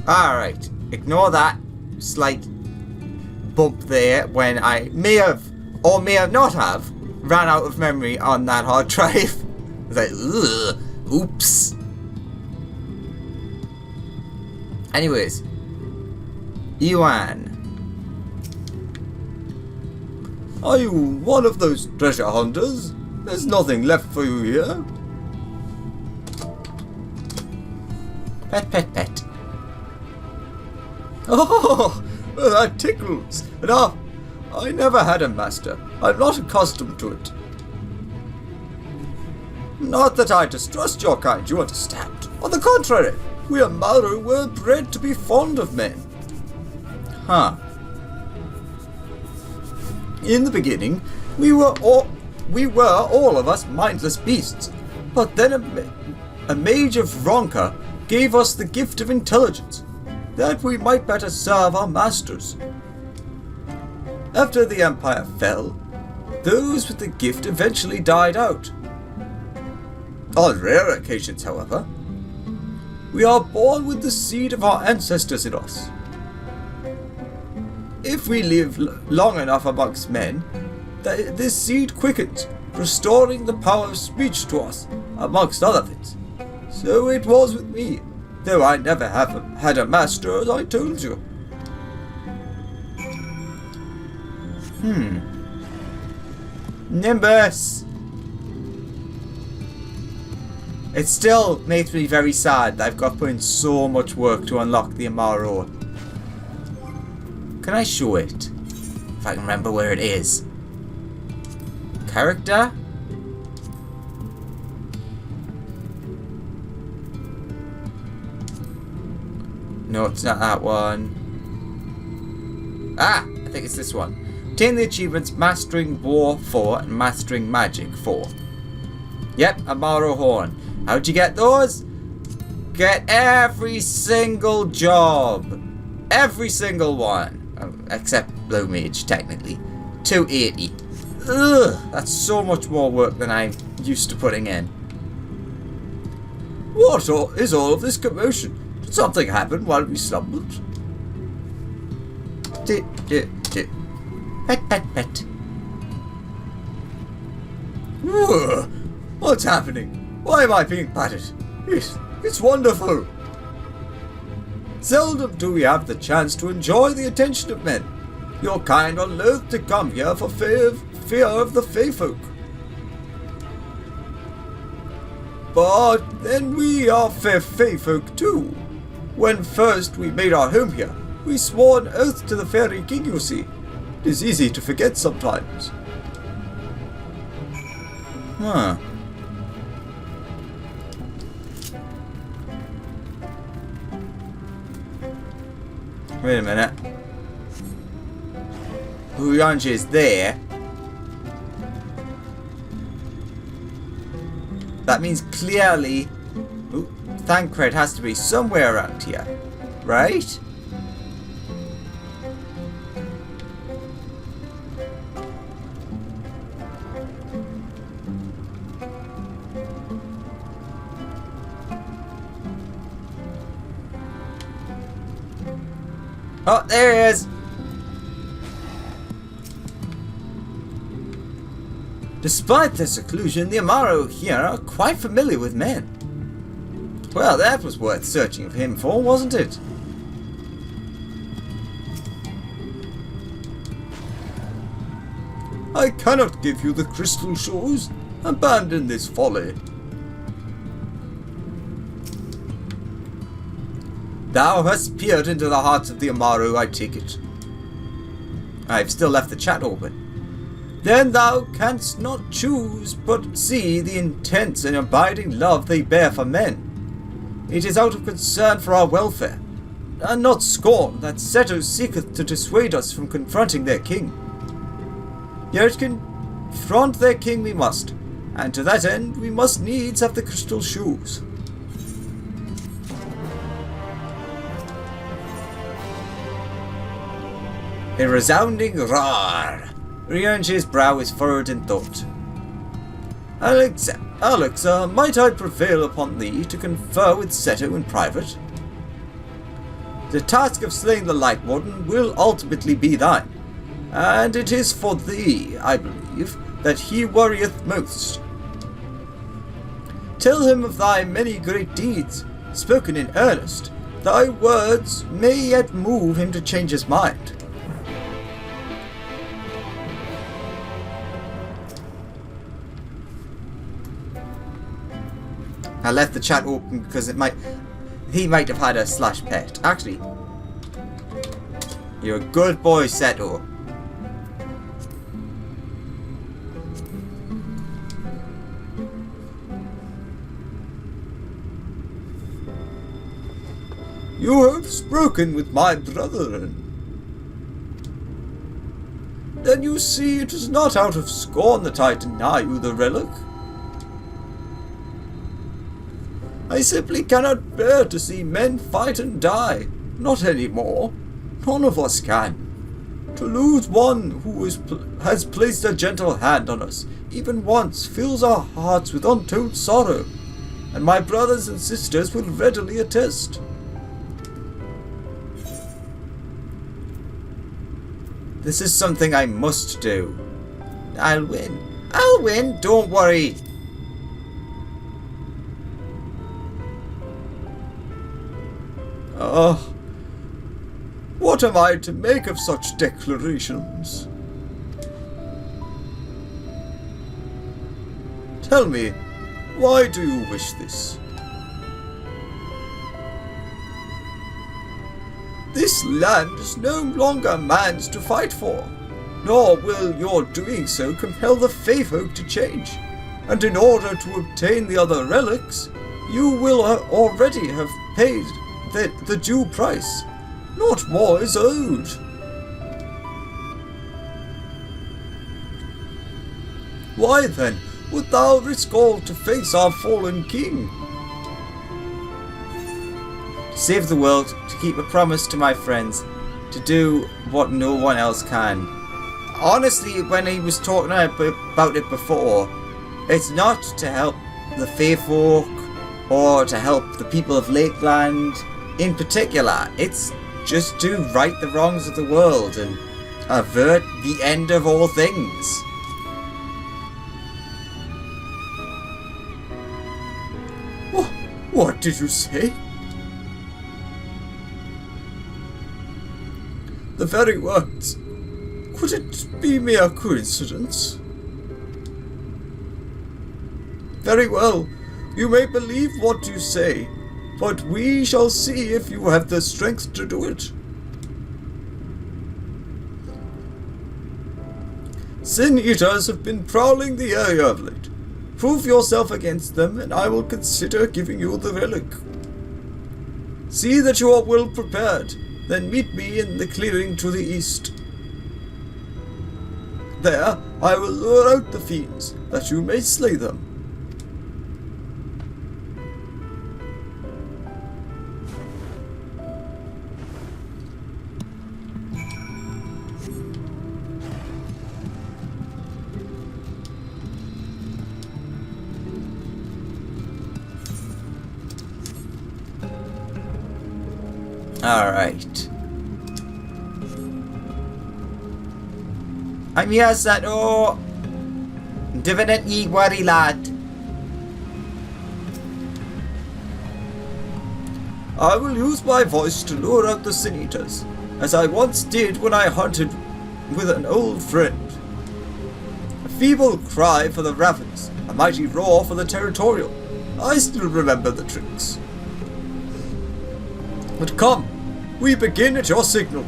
Alright, ignore that slight bump there when I may have, or may have not have, ran out of memory on that hard drive. I was like, ugh, oops. Anyways, Yuan. Are you one of those treasure hunters? There's nothing left for you here. Pet, pet, pet. Oh, that tickles. Enough. I never had a master. I'm not accustomed to it. Not that I distrust your kind, you understand. On the contrary, we Amaru were bred to be fond of men. Huh. In the beginning, we were all of us mindless beasts. But then a mage of Ronka gave us the gift of intelligence, that we might better serve our masters. After the Empire fell, those with the gift eventually died out. On rare occasions, however, we are born with the seed of our ancestors in us. If we live long enough amongst men, this seed quickens, restoring the power of speech to us, amongst other things. So it was with me, though I never have had a master, as I told you. Nimbus! It still makes me very sad that I've got to put in so much work to unlock the Amaru. Can I show it? If I can remember where it is. Character? No, it's not that one. Ah! I think it's this one. Obtain the achievements Mastering War 4 and Mastering Magic 4. Yep, Amaru Horn. How'd you get those? Get every single job. Every single one. Except Blue Mage, technically. 280. Ugh, that's so much more work than I'm used to putting in. What is all of this commotion? Did something happen while we stumbled? Pet, pet, pet. Ugh, what's happening? Why am I being patted? It's wonderful. Seldom do we have the chance to enjoy the attention of men. Your kind are loath to come here for fear of the Fey folk. But then we are Fey folk too. When first we made our home here, we swore an oath to the Fairy King, you see. It is easy to forget sometimes. Huh. Wait a minute. Uyanji is there. That means clearly Thancred has to be somewhere around here, right? Oh, there he is! Despite their seclusion, the Amaru here are quite familiar with men. Well, that was worth searching for him for, wasn't it? I cannot give you the crystal shores. Abandon this folly. Thou hast peered into the hearts of the Amaru, I take it. I've still left the chat open. Then thou canst not choose but see the intense and abiding love they bear for men. It is out of concern for our welfare, and not scorn, that Seto seeketh to dissuade us from confronting their king. Yet confront their king we must, and to that end we must needs have the crystal shoes. A resounding roar. Ryunshi's brow is furrowed in thought. Alex, might I prevail upon thee to confer with Seto in private? The task of slaying the Light Warden will ultimately be thine, and it is for thee, I believe, that he worrieth most. Tell him of thy many great deeds, spoken in earnest. Thy words may yet move him to change his mind. I left the chat open because he might have had a slash pet. Actually, you're a good boy, Seto. You have spoken with my brethren. Then you see it is not out of scorn that I deny you the relic. I simply cannot bear to see men fight and die. Not anymore. None of us can. To lose one who has placed a gentle hand on us, even once, fills our hearts with untold sorrow, and my brothers and sisters will readily attest. This is something I must do. I'll win. I'll win, don't worry. What am I to make of such declarations? Tell me, why do you wish this? This land is no longer man's to fight for, nor will your doing so compel the Fae folk to change. And in order to obtain the other relics, you will already have paid the due price. Not more is owed. Why then would thou risk all to face our fallen king? To save the world, to keep a promise to my friends, to do what no one else can. Honestly, when he was talking about it before, it's not to help the Fae folk or to help the people of Lakeland in particular. It's just to right the wrongs of the world and avert the end of all things. What did you say? The very words. Could it be mere coincidence? Very well, you may believe what you say, but we shall see if you have the strength to do it. Sin Eaters have been prowling the area of late. Prove yourself against them, and I will consider giving you the relic. See that you are well prepared, then meet me in the clearing to the east. There, I will lure out the fiends, that you may slay them. Alright. I'm here, Sato. Don't ye worry, lad. I will use my voice to lure out the Sin Eaters, as I once did when I hunted with an old friend. A feeble cry for the ravens, a mighty roar for the territorial. I still remember the tricks. But come, we begin at your signal.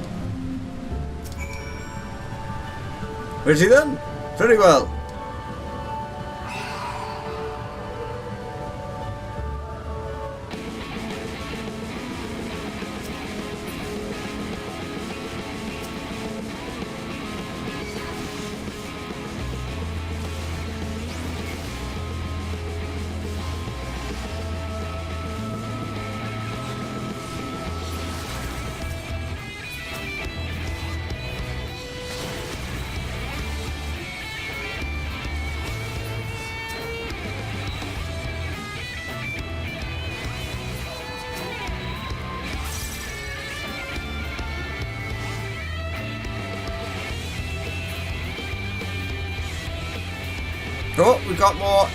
Ready then? Very well. Oh, we got more.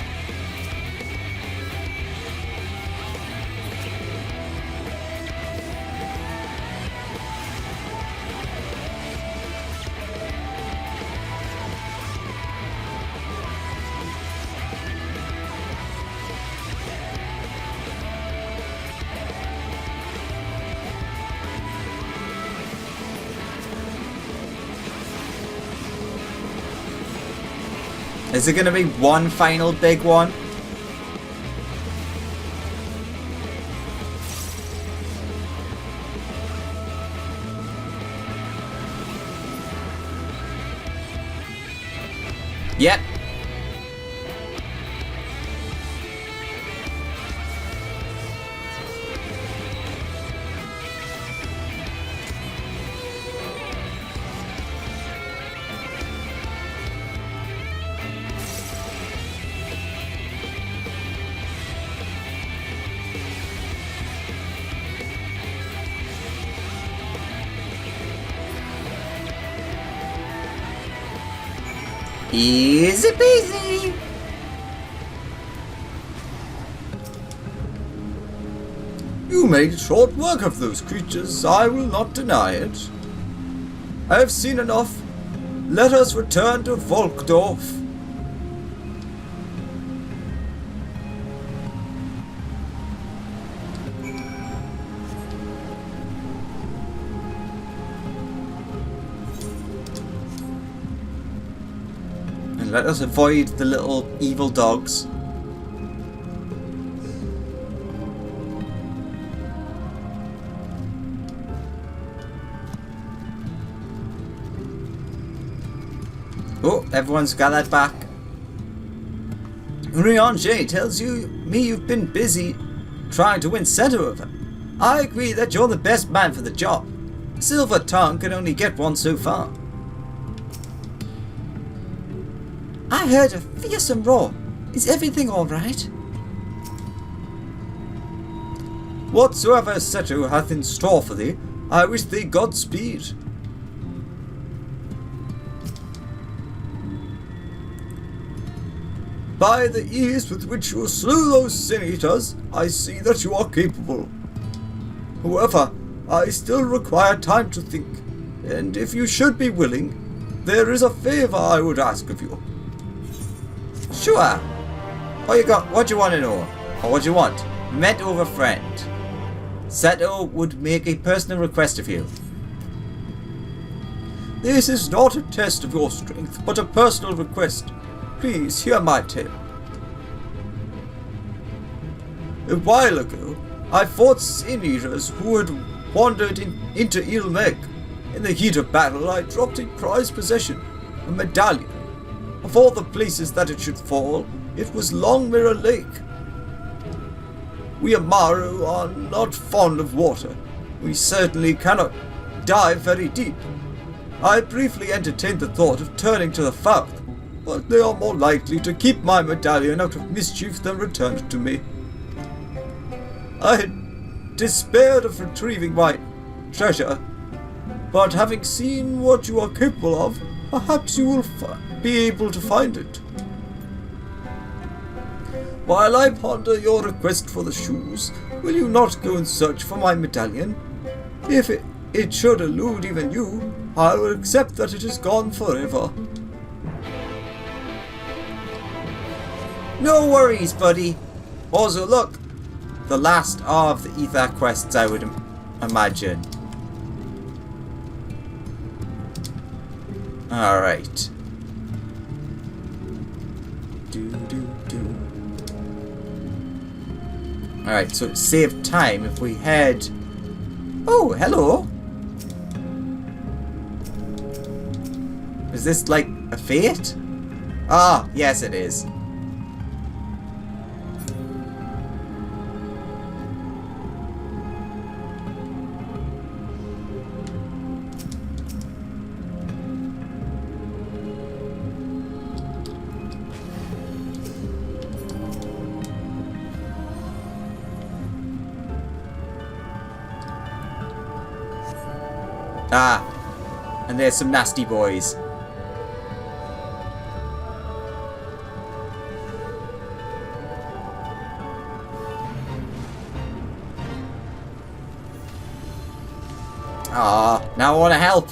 Is there going to be one final big one? Yep. Easy peasy. You made short work of those creatures, I will not deny it. I have seen enough. Let us return to Volkdorf. And let us avoid the little evil dogs. Oh, everyone's gathered back. Riange tells me you've been busy trying to win center of her. I agree that you're the best man for the job. Silver Tongue can only get one so far. I heard a fearsome roar. Is everything alright? Whatsoever Seto hath in store for thee, I wish thee Godspeed. By the ease with which you slew those sin-eaters, I see that you are capable. However, I still require time to think, and if you should be willing, there is a favour I would ask of you. Sure. What do you want to know? Or what do you want? Met over friend. Seto would make a personal request of you. This is not a test of your strength, but a personal request. Please hear my tale. A while ago, I fought sin-eaters who had wandered into Ilmeg. In the heat of battle, I dropped a prized possession, a medallion. Of all the places that it should fall, it was Long Mirror Lake. We Amaru are not fond of water. We certainly cannot dive very deep. I briefly entertained the thought of turning to the south, but they are more likely to keep my medallion out of mischief than return it to me. I had despaired of retrieving my treasure, but having seen what you are capable of, perhaps you will be able to find it. While I ponder your request for the shoes, will you not go and search for my medallion? If it should elude even you, I will accept that it is gone forever. No worries, buddy. Also, look, the last of the Ether quests, I would imagine. Alright. Alright, so it saved time if we head... Oh, hello! Is this like a fate? Ah, yes it is. Ah, and there's some nasty boys. Ah, now I want to help.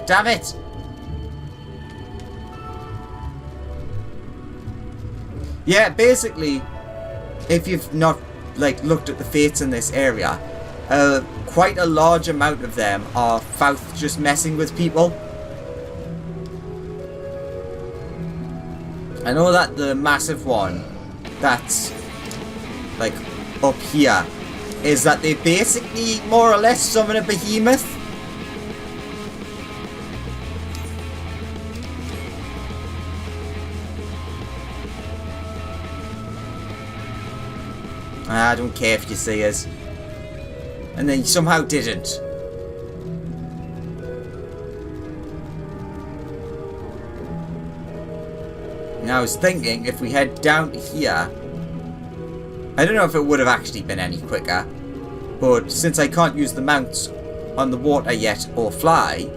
Damn it. Yeah, basically, if you've not like looked at the fates in this area, quite a large amount of them are Fouth just messing with people. I know that the massive one that's like up here is that they basically more or less summon a behemoth. I don't care if you see us. And then you somehow didn't. Now I was thinking if we head down to here, I don't know if it would have actually been any quicker, but since I can't use the mounts on the water yet or fly,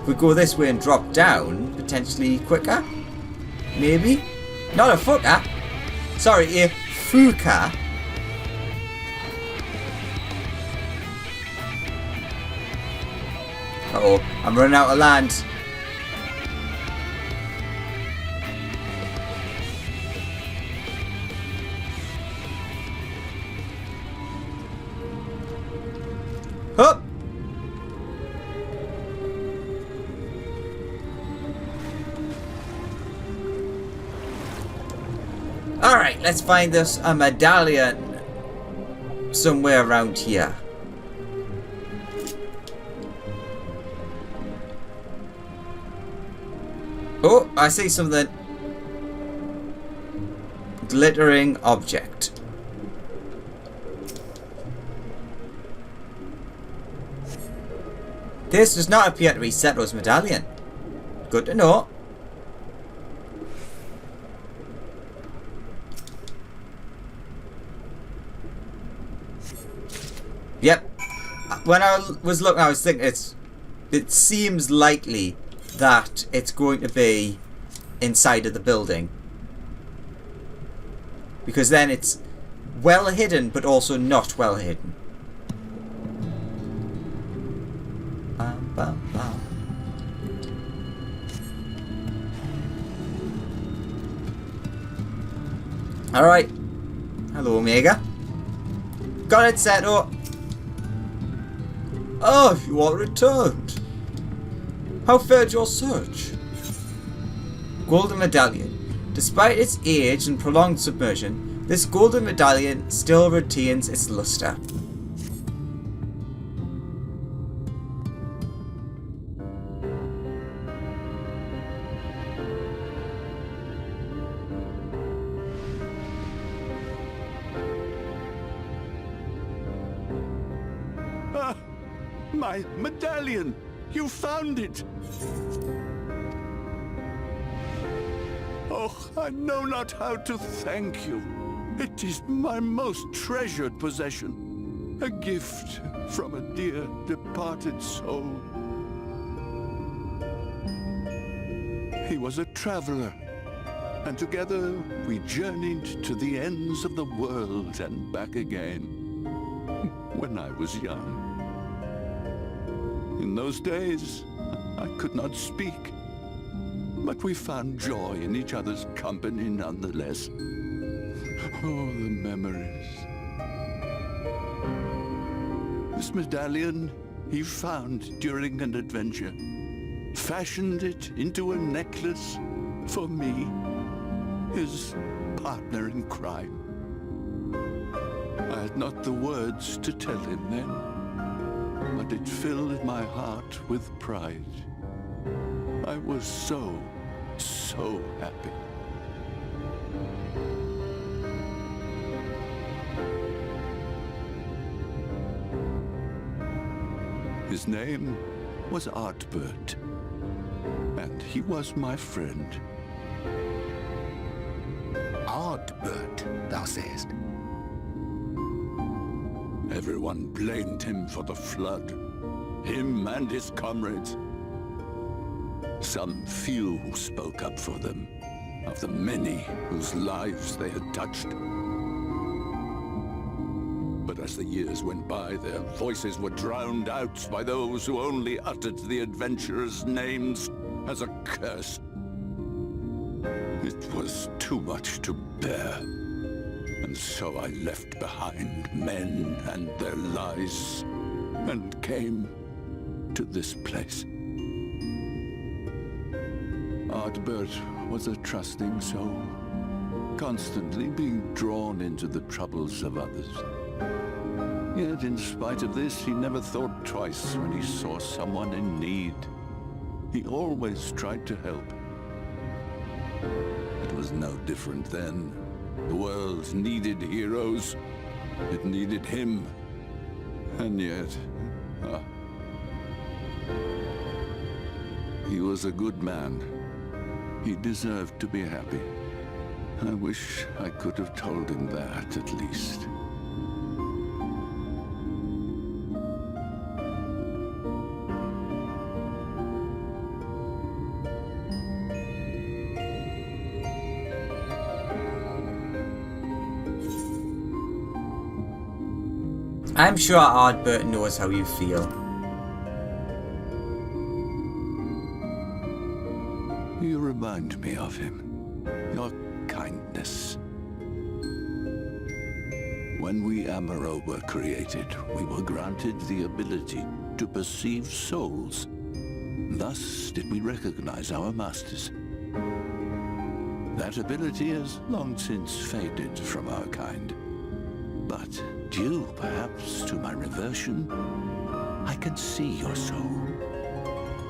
if we go this way and drop down, potentially quicker? Maybe? Not a fucker! Sorry, a fuka. Uh-oh, I'm running out of land. Hup! Alright, let's find us a medallion somewhere around here. Oh, I see something. Glittering object. This does not appear to be Seto's medallion. Good to know. Yep. When I was looking, I was thinking it seems likely that it's going to be inside of the building. Because then it's well hidden, but also not well hidden. Bum, bum, bum. Alright. Hello, Omega. Got it, Seto. Oh, you are returned. How fared your search? Golden medallion. Despite its age and prolonged submersion, this golden medallion still retains its luster. My medallion! You found it! Oh, I know not how to thank you. It is my most treasured possession. A gift from a dear departed soul. He was a traveler, and together we journeyed to the ends of the world and back again. When I was young. In those days, I could not speak, but we found joy in each other's company nonetheless. Oh, the memories. This medallion he found during an adventure, fashioned it into a necklace for me, his partner in crime. I had not the words to tell him then, but it filled my heart with pride. I was so happy. His name was Artbird, and he was my friend. Artbird, thou sayest? Everyone blamed him for the flood, him and his comrades. Some few spoke up for them, of the many whose lives they had touched. But as the years went by, their voices were drowned out by those who only uttered the adventurers' names as a curse. It was too much to bear. And so I left behind men and their lies, and came to this place. Ardbert was a trusting soul, constantly being drawn into the troubles of others. Yet in spite of this, he never thought twice when he saw someone in need. He always tried to help. It was no different then. The world needed heroes. It needed him. And yet... he was a good man. He deserved to be happy. I wish I could have told him that, at least. I'm sure Ardbert knows how you feel. You remind me of him. Your kindness. When we Amaro were created, we were granted the ability to perceive souls. Thus did we recognize our masters. That ability has long since faded from our kind. But due, perhaps, to my reversion, I can see your soul.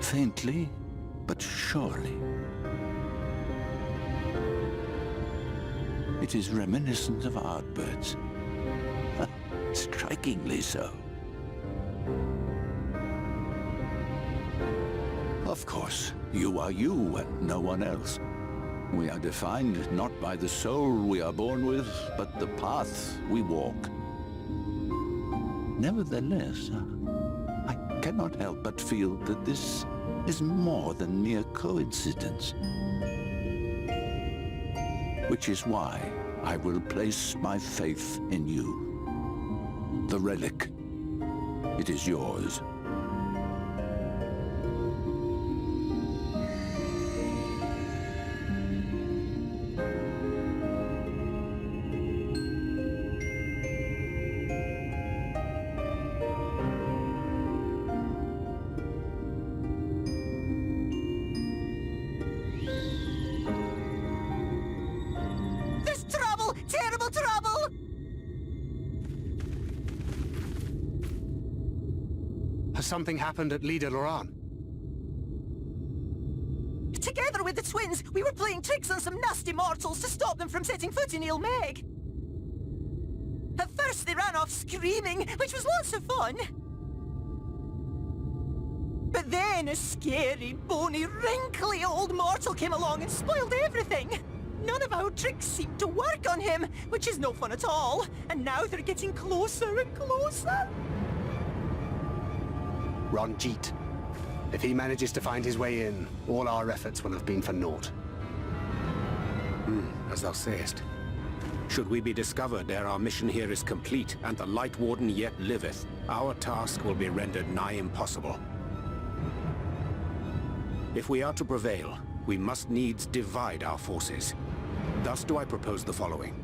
Faintly, but surely. It is reminiscent of Ardbert's. Strikingly so. Of course, you are you and no one else. We are defined not by the soul we are born with, but the path we walk. Nevertheless, I cannot help but feel that this is more than mere coincidence. Which is why I will place my faith in you. The relic. It is yours. Terrible trouble! Has something happened at Lida Loran? Together with the twins, we were playing tricks on some nasty mortals to stop them from setting foot in Il Meg. At first they ran off screaming, which was lots of fun. But then a scary, bony, wrinkly old mortal came along and spoiled everything. None of our tricks seemed to work on him, which is no fun at all. And now they're getting closer and closer. Ranjit. If he manages to find his way in, all our efforts will have been for naught. As thou sayest. Should we be discovered ere our mission here is complete, and the Light Warden yet liveth, our task will be rendered nigh impossible. If we are to prevail, we must needs divide our forces. Thus do I propose the following.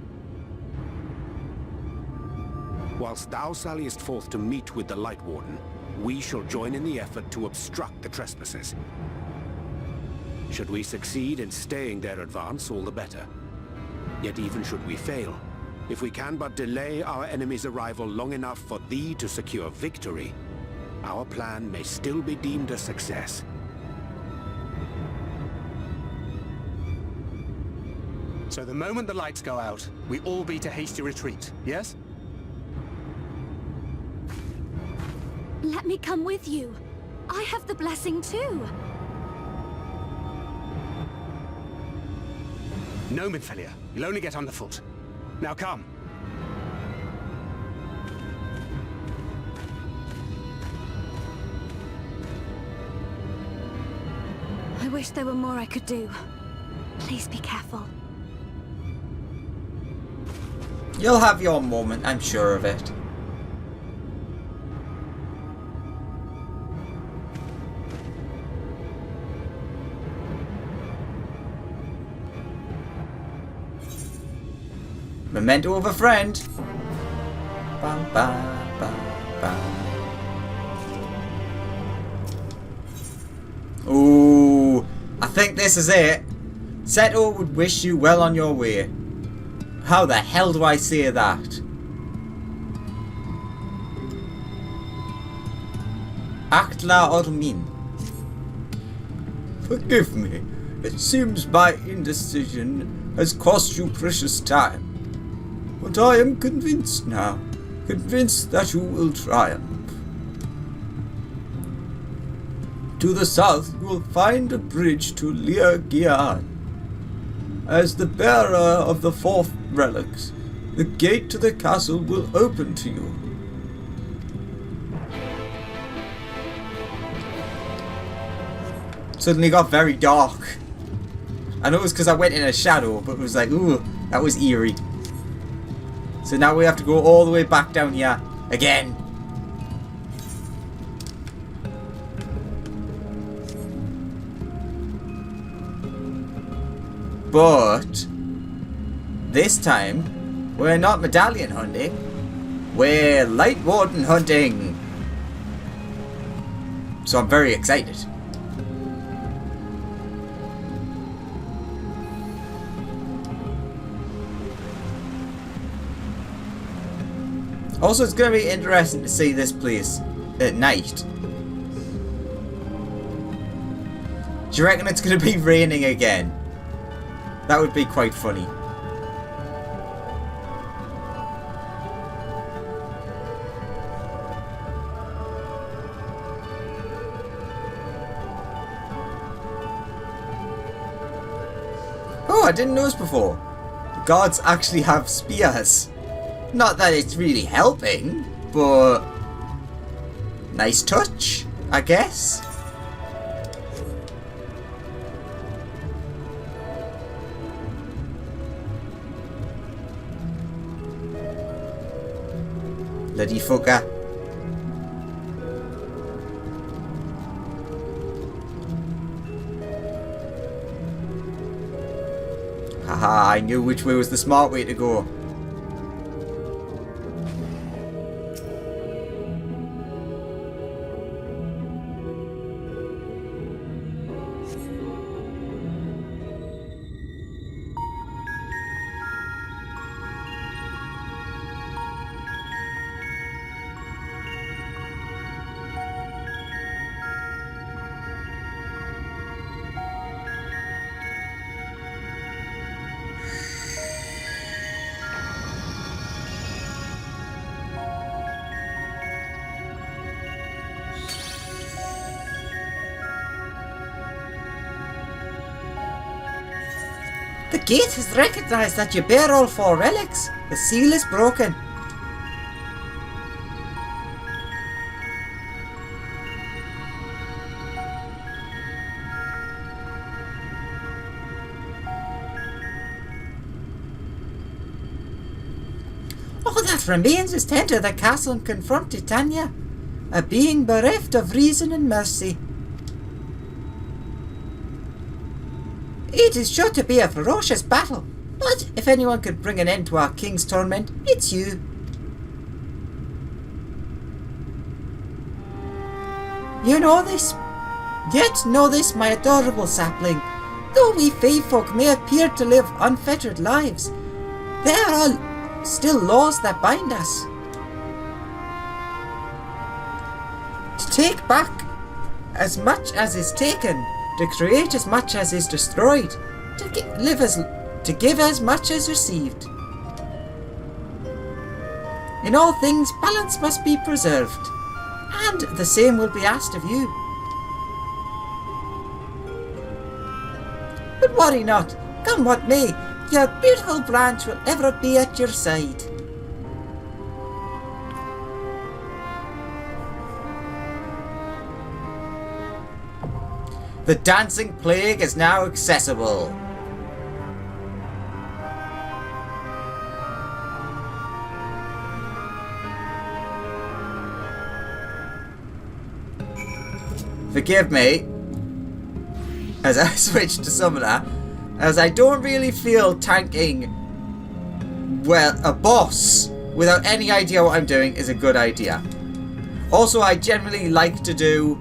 Whilst thou salliest forth to meet with the Light Warden, we shall join in the effort to obstruct the trespassers. Should we succeed in staying their advance, all the better. Yet even should we fail, if we can but delay our enemy's arrival long enough for thee to secure victory, our plan may still be deemed a success. So the moment the lights go out, we all beat a hasty retreat, yes? Let me come with you. I have the blessing too. No, Midfelia. You'll only get underfoot. Now come. I wish there were more I could do. Please be careful. You'll have your moment, I'm sure of it. Memento of a friend. Bam, bam, bam, bam. Ooh, I think this is it. Seto would wish you well on your way. How the hell do I say that? Aktla Ormin. Forgive me. It seems my indecision has cost you precious time. But I am convinced now. Convinced that you will triumph. To the south you will find a bridge to Lir Gian. As the bearer of the 4th relics, the gate to the castle will open to you. Suddenly got very dark. I know it was because I went in a shadow, but it was like, ooh, that was eerie. So now we have to go all the way back down here again. But this time, we're not medallion hunting. We're light warden hunting. So I'm very excited. Also, it's going to be interesting to see this place at night. Do you reckon it's going to be raining again? That would be quite funny. Oh, I didn't notice before. The gods actually have spears. Not that it's really helping, but nice touch, I guess. Bloody fucker. Haha, I knew which way was the smart way to go. The gate has recognized that you bear all 4 relics. The seal is broken. All that remains is to enter the castle and confront Titania, a being bereft of reason and mercy. It is sure to be a ferocious battle, but if anyone could bring an end to our king's torment, it's you. You know this. Yet know this, my adorable sapling. Though we Fey folk may appear to live unfettered lives, there are still laws that bind us. To take back as much as is taken, to create as much as is destroyed, to give as much as received. In all things, balance must be preserved, and the same will be asked of you. But worry not, come what may, your beautiful branch will ever be at your side. The dancing plague is now accessible. Forgive me as I switch to Summoner, as I don't really feel tanking well, a boss without any idea what I'm doing is a good idea. Also, I generally like to do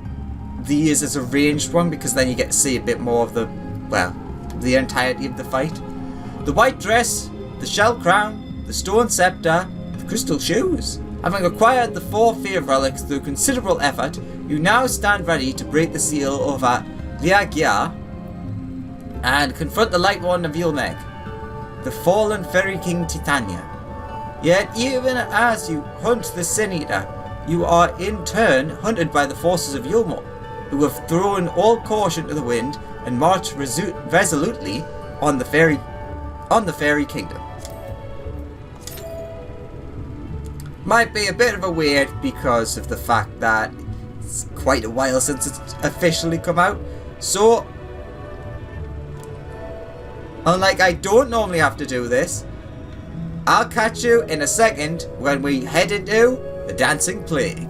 these as a ranged one because then you get to see a bit more of the, well, the entirety of the fight. The white dress, the shell crown, the stone scepter, the crystal shoes. Having acquired the 4 fear relics through considerable effort, you now stand ready to break the seal over Liagia and confront the Light Warden of Yulmeg, the fallen Fairy King Titania. Yet even as you hunt the Sin Eater, you are in turn hunted by the forces of Yulmor, who have thrown all caution to the wind and marched resolutely on the Fairy Kingdom. Might be a bit of a weird because of the fact that it's quite a while since it's officially come out. So, unlike I don't normally have to do this, I'll catch you in a second when we head into the Dancing Plague.